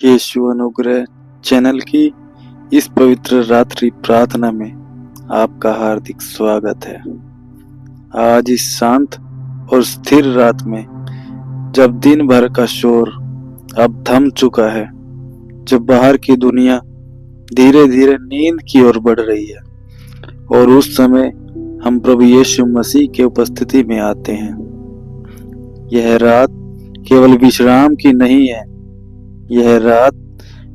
यीशु अनुग्रह चैनल की इस पवित्र रात्रि प्रार्थना में आपका हार्दिक स्वागत है। आज इस शांत और स्थिर रात में, जब दिन भर का शोर अब थम चुका है, जब बाहर की दुनिया धीरे धीरे नींद की ओर बढ़ रही है, और उस समय हम प्रभु यीशु मसीह के उपस्थिति में आते हैं। यह रात केवल विश्राम की नहीं है, यह रात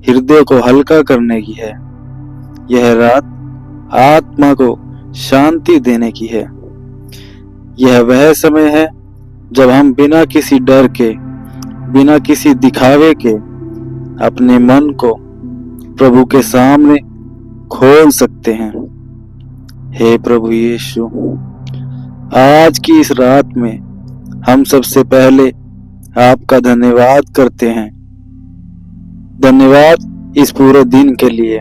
हृदय को हल्का करने की है। यह रात आत्मा को शांति देने की है। यह वह समय है जब हम बिना किसी डर के, बिना किसी दिखावे के अपने मन को प्रभु के सामने खोल सकते हैं। हे प्रभु यीशु, आज की इस रात में हम सबसे पहले आपका धन्यवाद करते हैं। धन्यवाद इस पूरे दिन के लिए,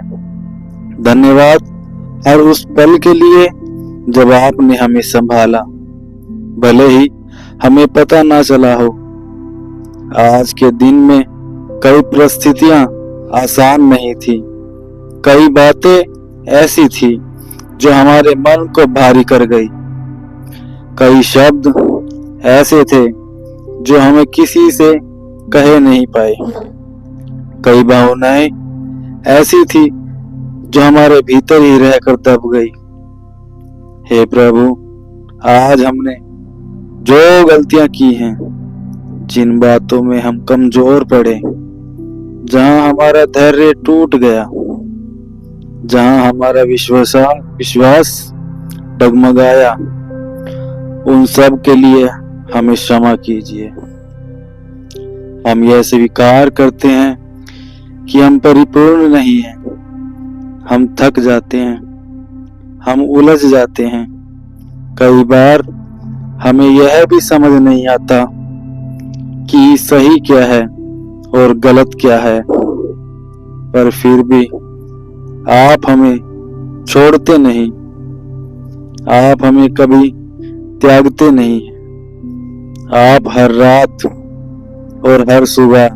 धन्यवाद हर उस पल के लिए जब आपने हमें संभाला, भले ही हमें पता ना चला हो। आज के दिन में कई परिस्थितियां आसान नहीं थी, कई बातें ऐसी थी जो हमारे मन को भारी कर गई, कई शब्द ऐसे थे जो हमें किसी से कहे नहीं पाए, कई भावनाएं ऐसी थी जो हमारे भीतर ही रहकर दब गई। हे प्रभु, आज हमने जो गलतियां की हैं, जिन बातों में हम कमजोर पड़े, जहां हमारा धैर्य टूट गया, जहां हमारा विश्वास डगमगाया, उन सब के लिए हमें क्षमा कीजिए। हम यह स्वीकार करते हैं कि हम परिपूर्ण नहीं हैं। हम थक जाते हैं, हम उलझ जाते हैं। कई बार हमें यह भी समझ नहीं आता कि सही क्या है और गलत क्या है, पर फिर भी आप हमें छोड़ते नहीं, आप हमें कभी त्यागते नहीं। आप हर रात और हर सुबह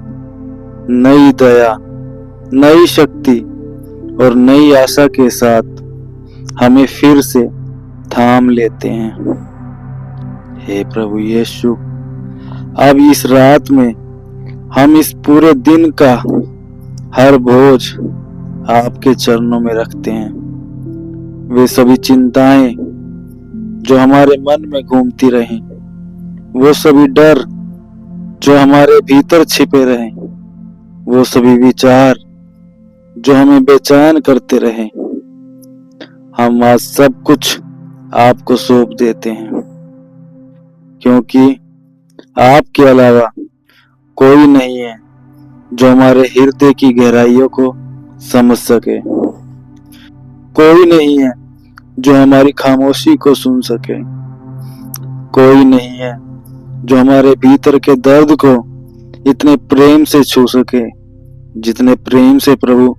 नई दया, नई शक्ति और नई आशा के साथ हमें फिर से थाम लेते हैं। हे प्रभु यीशु, अब इस रात में हम इस पूरे दिन का हर बोझ आपके चरणों में रखते हैं। वे सभी चिंताएं जो हमारे मन में घूमती रहें, वो सभी डर जो हमारे भीतर छिपे रहें, वो सभी विचार जो हमें बेचैन करते रहें, हम आज सब कुछ आपको सौंप देते हैं, क्योंकि आपके अलावा कोई नहीं है जो हमारे हृदय की गहराइयों को समझ सके। कोई नहीं है जो हमारी खामोशी को सुन सके। कोई नहीं है जो हमारे भीतर के दर्द को इतने प्रेम से छू सके, जितने प्रेम से प्रभु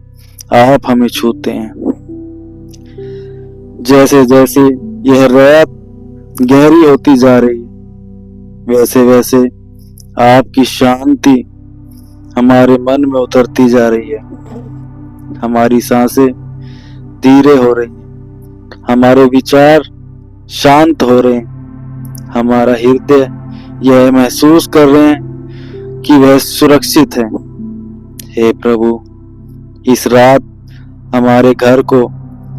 आप हमें छूते हैं। जैसे जैसे यह रात गहरी होती जा रही है, वैसे वैसे आपकी शांति हमारे मन में उतरती जा रही है। हमारी सांसें धीरे हो रही हैं, हमारे विचार शांत हो रहे हैं, हमारा हृदय यह महसूस कर रहे हैं कि वह सुरक्षित है। हे प्रभु, इस रात हमारे घर को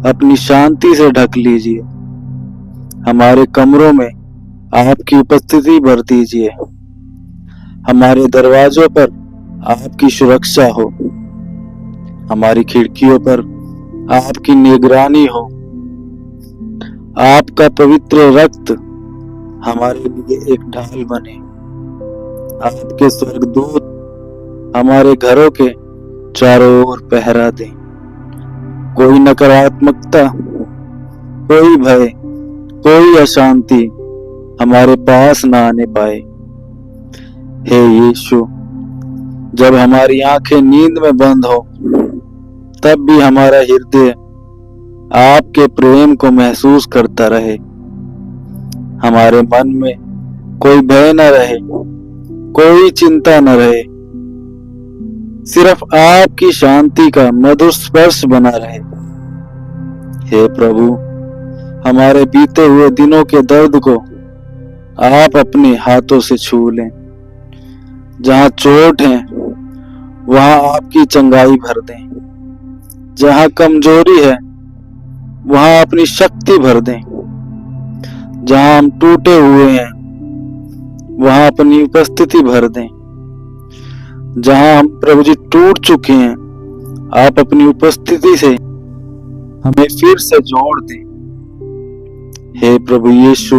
अपनी शांति से ढक लीजिए। हमारे कमरों में आपकी उपस्थिति भर दीजिए। हमारे दरवाजों पर आपकी सुरक्षा हो, हमारी खिड़कियों पर आपकी निगरानी हो। आपका पवित्र रक्त हमारे लिए एक ढाल बने। आपके स्वर्गदूत हमारे घरों के चारों ओर पहरा दें। कोई नकारात्मकता, कोई भय, कोई अशांति हमारे पास ना आने पाए। हे यीशु, जब हमारी आंखें नींद में बंद हो, तब भी हमारा हृदय आपके प्रेम को महसूस करता रहे। हमारे मन में कोई भय न रहे, कोई चिंता न रहे, सिर्फ आपकी शांति का मधुर स्पर्श बना रहे। हे प्रभु, हमारे बीते हुए दिनों के दर्द को आप अपने हाथों से छू लें। जहां चोट है वहां आपकी चंगाई भर दें। जहां कमजोरी है वहां अपनी शक्ति भर दें। जहां हम टूटे हुए हैं वहां अपनी उपस्थिति भर दें। जहां हम प्रभु जी टूट चुके हैं, आप अपनी उपस्थिति से हमें फिर से जोड़ दें। हे प्रभु यीशु,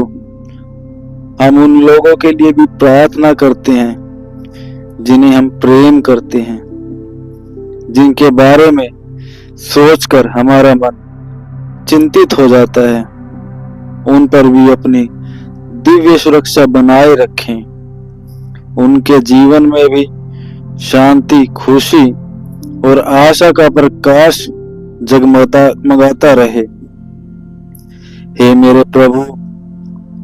हम उन लोगों के लिए भी प्रार्थना करते हैं जिन्हें हम प्रेम करते हैं, जिनके बारे में सोचकर हमारा मन चिंतित हो जाता है। उन पर भी अपनी दिव्य सुरक्षा बनाए रखें। उनके जीवन में भी शांति, खुशी और आशा का प्रकाश जगमगाता रहे। हे मेरे प्रभु,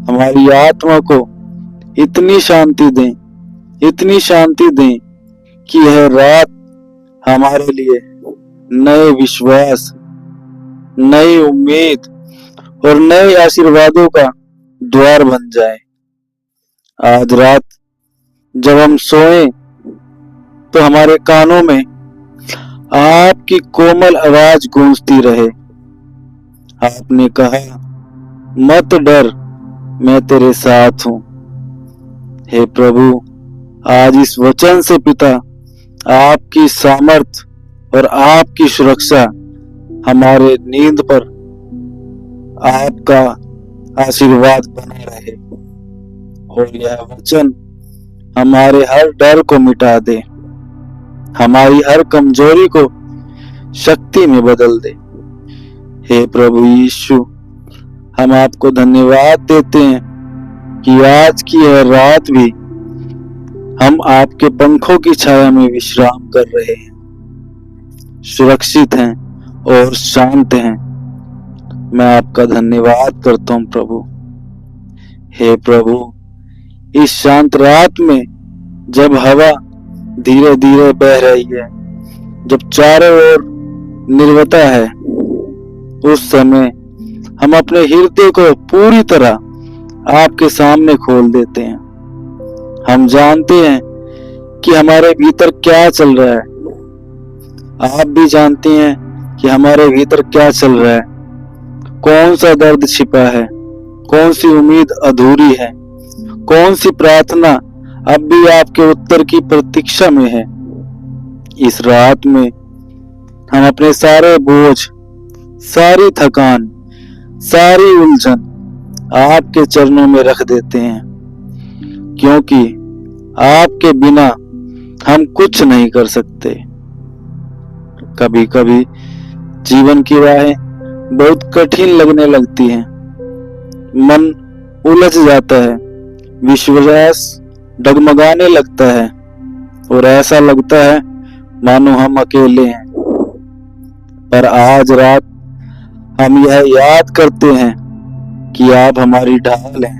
हमारी आत्मा को इतनी शांति दें कि यह रात हमारे लिए नए विश्वास, नई उम्मीद और नए आशीर्वादों का द्वार बन जाए। आज रात जब हम सोएं तो हमारे कानों में आपकी कोमल आवाज गूंजती रहे। आपने कहा, मत डर, मैं तेरे साथ हूं। हे प्रभु, आज इस वचन से पिता आपकी सामर्थ और आपकी सुरक्षा हमारे नींद पर आपका आशीर्वाद बने रहे और यह वचन हमारे हर डर को मिटा दे, हमारी हर कमजोरी को शक्ति में बदल दे। हे प्रभु यीशु, हम आपको धन्यवाद देते हैं कि आज की यह रात भी हम आपके पंखों की छाया में विश्राम कर रहे हैं, सुरक्षित हैं और शांत हैं। मैं आपका धन्यवाद करता हूं प्रभु। हे प्रभु, इस शांत रात में जब हवा धीरे धीरे बह रही है, जब चारों ओर निर्वता है, उस समय हम अपने हृदय को पूरी तरह आपके सामने खोल देते हैं। हम जानते हैं कि हमारे भीतर क्या चल रहा है। आप भी जानते हैं कि हमारे भीतर क्या चल रहा है, कौन सा दर्द छिपा है, कौन सी उम्मीद अधूरी है, कौन सी प्रार्थना अब भी आपके उत्तर की प्रतीक्षा में है। इस रात में हम अपने सारे बोझ, सारी थकान, सारी उलझन आपके चरणों में रख देते हैं, क्योंकि आपके बिना हम कुछ नहीं कर सकते। कभी कभी जीवन की राहें बहुत कठिन लगने लगती हैं, मन उलझ जाता है, विश्वास डगमगाने लगता है और ऐसा लगता है मानो हम अकेले हैं। पर आज रात हम यह याद करते हैं कि आप हमारी ढाल हैं,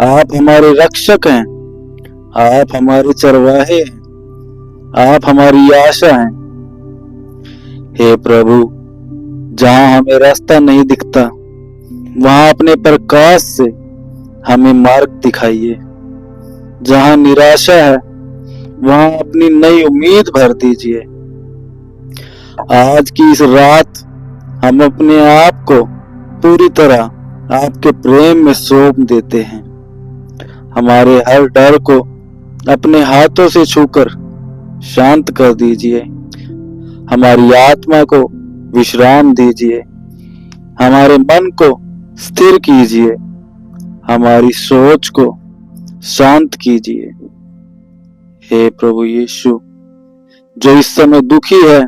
आप हमारे रक्षक हैं, आप हमारे चरवाहे हैं, आप हमारी आशा हैं। हे प्रभु, जहां हमें रास्ता नहीं दिखता वहां अपने प्रकाश से हमें मार्ग दिखाइए। जहां निराशा है वहां अपनी नई उम्मीद भर दीजिए। आज की इस रात हम अपने आप को पूरी तरह आपके प्रेम में सौंप देते हैं। हमारे हर डर को अपने हाथों से छूकर शांत कर दीजिए। हमारी आत्मा को विश्राम दीजिए, हमारे मन को स्थिर कीजिए, हमारी सोच को शांत कीजिए। हे प्रभु यीशु, जो इस समय दुखी है,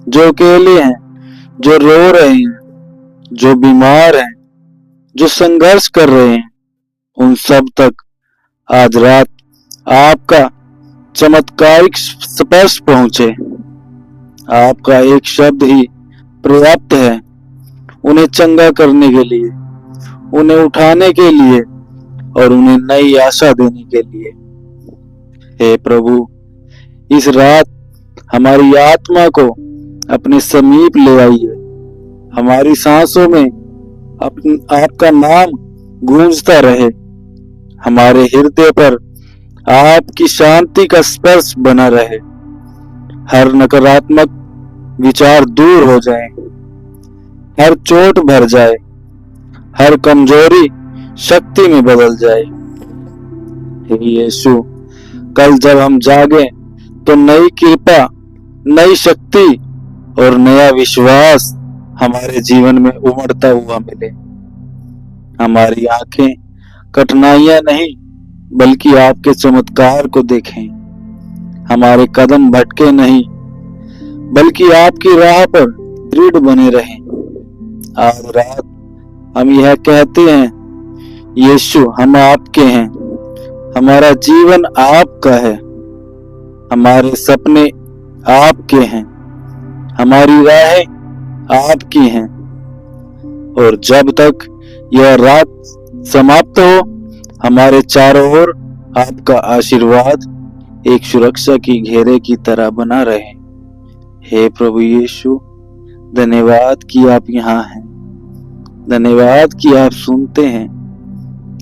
जो अकेले हैं, जो रो रहे हैं, जो बीमार हैं, जो संघर्ष कर रहे हैं, उन सब तक आज रात आपका चमत्कारिक स्पर्श पहुंचे। आपका एक शब्द ही पर्याप्त है उन्हें चंगा करने के लिए, उन्हें उठाने के लिए और उन्हें नई आशा देने के लिए। हे प्रभु, इस रात हमारी आत्मा को अपने समीप ले आइए। हमारी सांसों में आपका नाम गूंजता रहे। हमारे हृदय पर आपकी शांति का स्पर्श बना रहे। हर नकारात्मक विचार दूर हो जाए, हर चोट भर जाए, हर कमजोरी शक्ति में बदल जाए। हे यीशु, कल जब हम जागे तो नई कृपा, नई शक्ति और नया विश्वास हमारे जीवन में उमड़ता हुआ मिले। हमारी आंखें कठिनाइयां नहीं बल्कि आपके चमत्कार को देखें। हमारे कदम भटके नहीं बल्कि आपकी राह पर दृढ़ बने रहें। आज रात हम यह कहते हैं, यीशु हम आपके हैं, हमारा जीवन आपका है, हमारे सपने आपके हैं, हमारी राहें आपकी हैं। और जब तक यह रात समाप्त हो, हमारे चारों ओर आपका आशीर्वाद एक सुरक्षा की घेरे की तरह बना रहे। हे प्रभु यीशु, धन्यवाद कि आप यहाँ हैं, धन्यवाद कि आप सुनते हैं,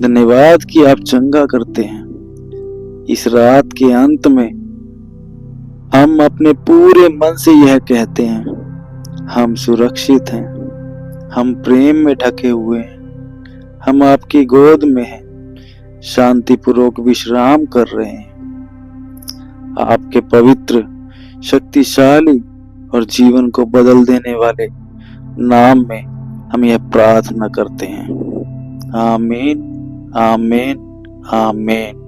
धन्यवाद कि आप चंगा करते हैं। इस रात के अंत में हम अपने पूरे मन से यह कहते हैं, हम सुरक्षित हैं, हम प्रेम में ढके हुए हैं, हम आपकी गोद में हैं, शांतिपूर्वक विश्राम कर रहे हैं। आपके पवित्र, शक्तिशाली और जीवन को बदल देने वाले नाम में हम यह प्रार्थना करते हैं। आमीन, आमीन, आमीन।